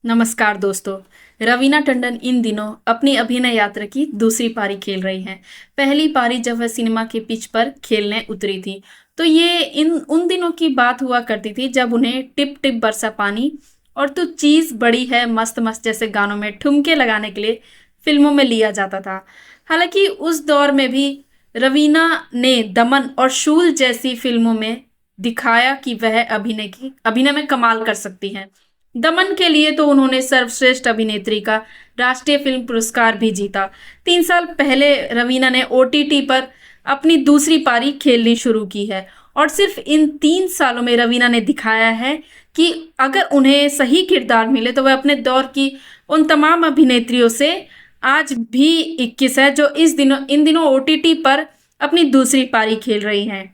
नमस्कार दोस्तों। रवीना टंडन इन दिनों अपनी अभिनय यात्रा की दूसरी पारी खेल रही हैं। पहली पारी जब वह सिनेमा के पिच पर खेलने उतरी थी तो ये इन उन दिनों की बात हुआ करती थी जब उन्हें टिप टिप बरसा पानी और तू चीज बड़ी है मस्त मस्त जैसे गानों में ठुमके लगाने के लिए फिल्मों में लिया जाता था। हालांकि उस दौर में भी रवीना ने दमन और शूल जैसी फिल्मों में दिखाया कि वह अभिनय में कमाल कर सकती हैं। दमन के लिए तो उन्होंने सर्वश्रेष्ठ अभिनेत्री का राष्ट्रीय फिल्म पुरस्कार भी जीता। 3 साल पहले रवीना ने ओटीटी पर अपनी दूसरी पारी खेलनी शुरू की है और सिर्फ इन 3 सालों में रवीना ने दिखाया है कि अगर उन्हें सही किरदार मिले तो वह अपने दौर की उन तमाम अभिनेत्रियों से आज भी 21 है जो इन दिनों ओटीटी पर अपनी दूसरी पारी खेल रही हैं।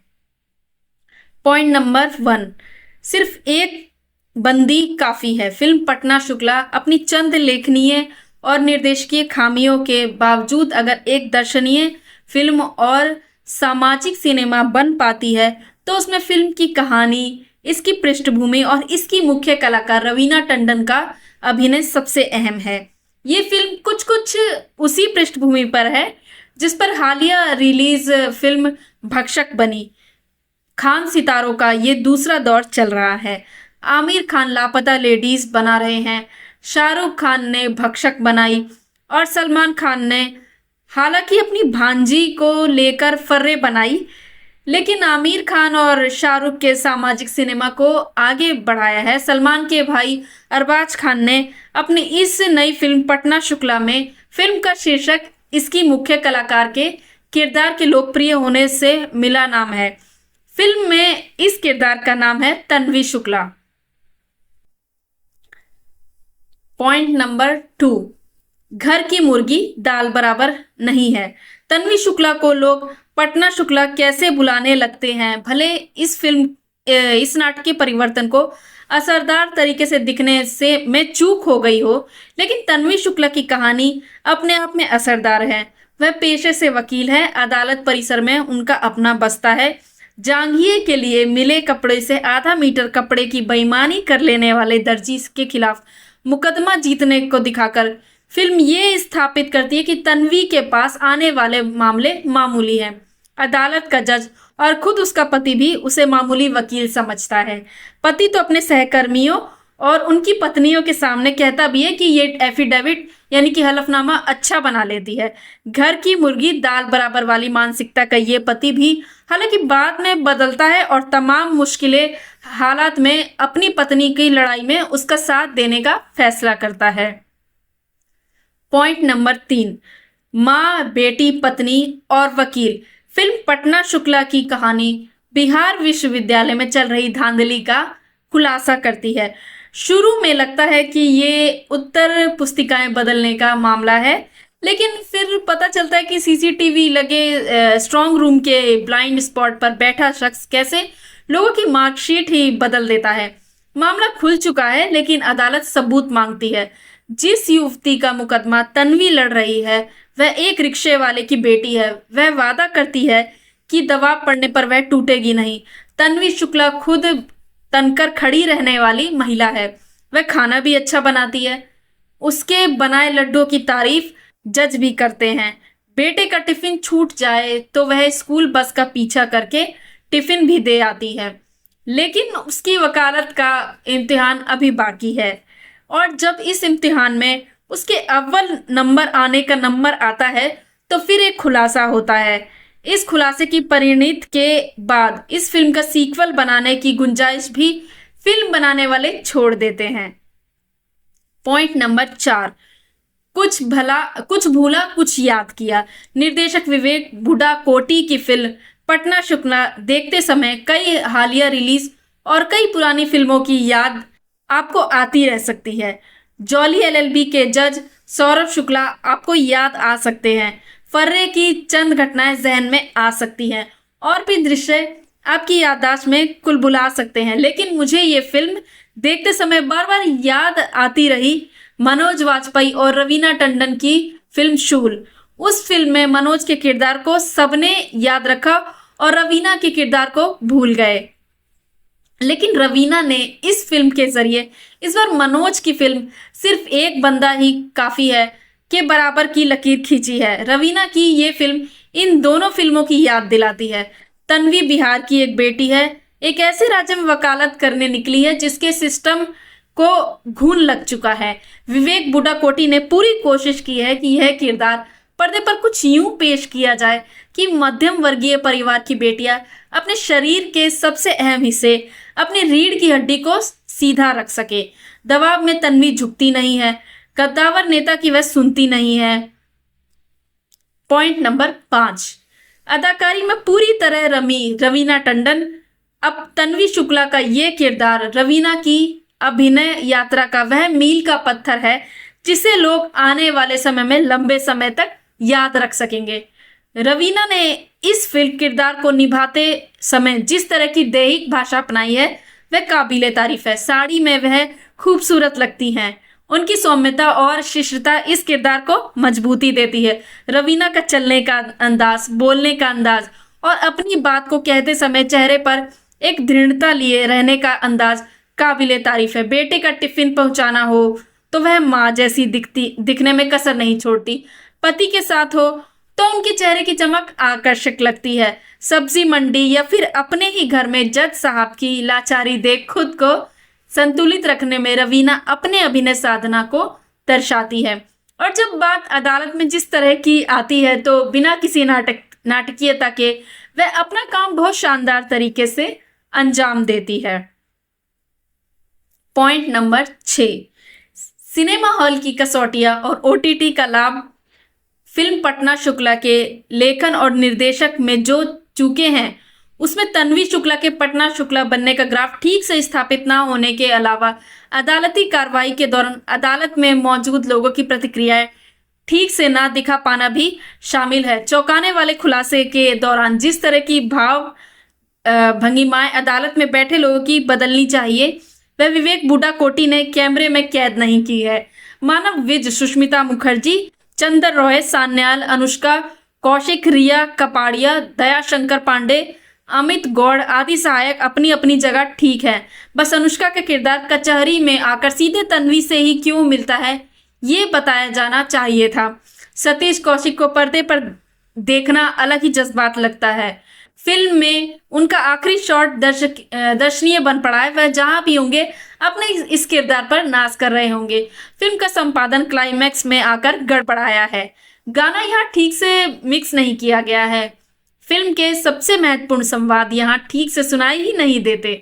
पॉइंट नंबर 1, सिर्फ एक बंदी काफी है। फिल्म पटना शुक्ला अपनी चंद लेखनीय और निर्देशकीय खामियों के बावजूद अगर एक दर्शनीय फिल्म और सामाजिक सिनेमा बन पाती है तो उसमें फिल्म की कहानी, इसकी पृष्ठभूमि और इसकी मुख्य कलाकार रवीना टंडन का अभिनय सबसे अहम है। ये फिल्म कुछ कुछ उसी पृष्ठभूमि पर है जिस पर हालिया रिलीज फिल्म भक्षक बनी। खान सितारों का ये दूसरा दौर चल रहा है। आमिर खान लापता लेडीज बना रहे हैं, शाहरुख खान ने भक्षक बनाई और सलमान खान ने हालांकि अपनी भांजी को लेकर फर्रे बनाई, लेकिन आमिर खान और शाहरुख के सामाजिक सिनेमा को आगे बढ़ाया है। सलमान के भाई अरबाज खान ने अपनी इस नई फिल्म पटना शुक्ला में फिल्म का शीर्षक इसकी मुख्य कलाकार के किरदार के लोकप्रिय होने से मिला नाम है। फिल्म में इस किरदार का नाम है तन्वी शुक्ला। पॉइंट नंबर 2, घर की मुर्गी दाल बराबर नहीं है। तन्वी शुक्ला को लोग पटना शुक्ला कैसे बुलाने लगते हैं। भले इस नाटकीय परिवर्तन को असरदार तरीके से दिखने से में चूक हो गई हो, लेकिन तन्वी शुक्ला की कहानी अपने आप में असरदार है। वह पेशे से वकील है, अदालत परिसर में उनका अपना बस्ता है। जांघिए के लिए मिले कपड़े से आधा मीटर कपड़े की बेईमानी कर लेने वाले दर्जी के खिलाफ मुकदमा जीतने को दिखाकर फिल्म ये स्थापित करती है कि तन्वी के पास आने वाले मामले मामूली हैं। अदालत का जज और खुद उसका पति भी उसे मामूली वकील समझता है। पति तो अपने सहकर्मियों और उनकी पत्नियों के सामने कहता भी है कि ये एफिडेविट यानी कि हलफनामा अच्छा बना लेती है। घर की मुर्गी दाल बराबर वाली मानसिकता का ये पति भी हालांकि बाद में बदलता है और तमाम मुश्किलें हालात में अपनी पत्नी की लड़ाई में उसका साथ देने का फैसला करता है। पॉइंट नंबर 3, माँ, बेटी, पत्नी और वकील। फिल्म पटना शुक्ला की कहानी बिहार विश्वविद्यालय में चल रही धांधली का खुलासा करती है। शुरू में लगता है कि ये उत्तर पुस्तिकाएं बदलने का मामला है, लेकिन फिर पता चलता है कि सीसीटीवी लगे स्ट्रांग रूम के ब्लाइंड स्पॉट पर बैठा शख्स कैसे लोगों की मार्कशीट ही बदल देता है। मामला खुल चुका है, लेकिन अदालत सबूत मांगती है। जिस युवती का मुकदमा तन्वी लड़ रही है वह एक रिक्शे वाले की बेटी है। वह वादा करती है कि दबाव पड़ने पर वह टूटेगी नहीं। तन्वी शुक्ला खुद तनकर खड़ी रहने वाली महिला है। वह खाना भी अच्छा बनाती है। उसके बनाए लड्डुओं की तारीफ जज भी करते हैं। बेटे का टिफिन छूट जाए तो वह स्कूल बस का पीछा करके टिफिन भी दे आती है, लेकिन उसकी वकालत का इम्तिहान अभी बाकी है। और जब इस इम्तिहान में उसके अव्वल नंबर आने का नंबर आता है तो फिर एक खुलासा होता है। इस खुलासे की परिणति के बाद इस फिल्म का सीक्वल बनाने की गुंजाइश भी फिल्म बनाने वाले छोड़ देते हैं। पॉइंट नंबर 4, कुछ भूला कुछ याद किया। निर्देशक विवेक बुड्ढा कोटी की फिल्म पटना शुक्ला देखते समय कई हालिया रिलीज और कई पुरानी फिल्मों की याद आपको आती रह सकती है। जॉली एलएलबी के जज सौरभ शुक्ला आपको याद आ सकते हैं। फर्रे की चंद घटनाएं जहन में आ सकती हैं और भी दृश्य आपकी याददाश्त में कुलबुला सकते हैं, लेकिन मुझे ये फिल्म देखते समय बार बार याद आती रही मनोज वाजपेयी और रवीना टंडन की फिल्म शूल। उस फिल्म में मनोज के किरदार को सबने याद रखा और रवीना के किरदार को भूल गए। लेकिन रवीना ने इस फिल्म के जरिए इस बार मनोज की फिल्म सिर्फ एक बंदा ही काफी है के बराबर की लकीर खींची है। रवीना की ये फिल्म इन दोनों फिल्मों की याद दिलाती है। तन्वी बिहार की एक बेटी है, एक ऐसे राज्य में वकालत करने निकली है जिसके सिस्टम को घून लग चुका है। विवेक बुड्डाकोटी ने पूरी कोशिश की है कि यह किरदार पर्दे पर कुछ यूं पेश किया जाए कि मध्यम वर्गीय परिवार की बेटियां अपने शरीर के सबसे अहम हिस्से अपनी रीढ़ की हड्डी को सीधा रख सके। दबाव में तन्वी झुकती नहीं है, कद्दावर नेता की वह सुनती नहीं है। पॉइंट नंबर 5, अदाकारी में पूरी तरह रमी रवीना टंडन। अब तन्वी शुक्ला का ये किरदार रवीना की अभिनय यात्रा का वह मील का पत्थर है जिसे लोग आने वाले समय में लंबे समय तक याद रख सकेंगे। रवीना ने इस फिल्म किरदार को निभाते समय जिस तरह की दैहिक भाषा अपनाई है वह काबिले तारीफ है। साड़ी में वह खूबसूरत लगती हैं। उनकी सौम्यता और शिष्टता इस किरदार को मजबूती देती है। रवीना का चलने का अंदाज, बोलने का अंदाज और अपनी बात को कहते समय चेहरे पर एक दृढ़ता लिए रहने का अंदाज काबिले तारीफ है। बेटे का टिफिन पहुंचाना हो तो वह माँ जैसी दिखने में कसर नहीं छोड़ती। पति के साथ हो तो उनके चेहरे की चमक आकर्षक लगती है। सब्जी मंडी या फिर अपने ही घर में जज साहब की लाचारी देख खुद को संतुलित रखने में रवीना अपने अभिनय साधना को दर्शाती है। और जब बात अदालत में जिस तरह की आती है तो बिना किसी नाटकीयता के वह अपना काम बहुत शानदार तरीके से अंजाम देती है। पॉइंट नंबर 6, सिनेमा हॉल की कसौटियां और ओटीटी का लाभ। फिल्म पटना शुक्ला के लेखन और निर्देशक में जो चूके हैं उसमें तन्वी शुक्ला के पटना शुक्ला बनने का ग्राफ ठीक से स्थापित ना होने के अलावा अदालती कार्रवाई के दौरान अदालत में मौजूद लोगों की प्रतिक्रियाएं ठीक से ना दिखा पाना भी शामिल है। चौंकाने वाले खुलासे के दौरान जिस तरह की भाव भंगिमाएं अदालत में बैठे लोगों की बदलनी चाहिए वह विवेक बुड्डाकोटी ने कैमरे में कैद नहीं की है। मानव विज, सुष्मिता मुखर्जी, चंदर रॉय, सान्याल, अनुष्का कौशिक, रिया कपाड़िया, दया शंकर पांडे, अमित गौड़ आदि सहायक अपनी अपनी जगह ठीक है। बस अनुष्का का किरदार कचहरी में आकर सीधे तन्वी से ही क्यों मिलता है ये बताया जाना चाहिए था। सतीश कौशिक को पर्दे पर देखना अलग ही जज्बात लगता है। फिल्म में उनका आखिरी शॉट दर्शनीय बन पड़ा है। वह जहां भी होंगे अपने इस किरदार पर नाज कर रहे होंगे। फिल्म का संपादन क्लाइमैक्स में आकर गड़बड़ाया है। गाना यहाँ ठीक से मिक्स नहीं किया गया है। फिल्म के सबसे महत्वपूर्ण संवाद यहाँ ठीक से सुनाई ही नहीं देते।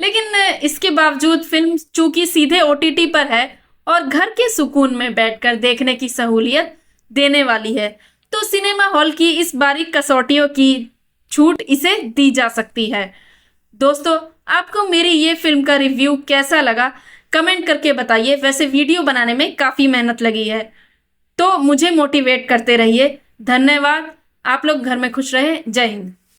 लेकिन इसके बावजूद फिल्म चूंकि सीधे ओटीटी पर है और घर के सुकून में बैठकर देखने की सहूलियत देने वाली है तो सिनेमा हॉल की इस बारीक कसौटियों की छूट इसे दी जा सकती है। दोस्तों, आपको मेरी ये फिल्म का रिव्यू कैसा लगा कमेंट करके बताइए। वैसे वीडियो बनाने में काफ़ी मेहनत लगी है तो मुझे मोटिवेट करते रहिए। धन्यवाद। आप लोग घर में खुश रहें। जय हिंद।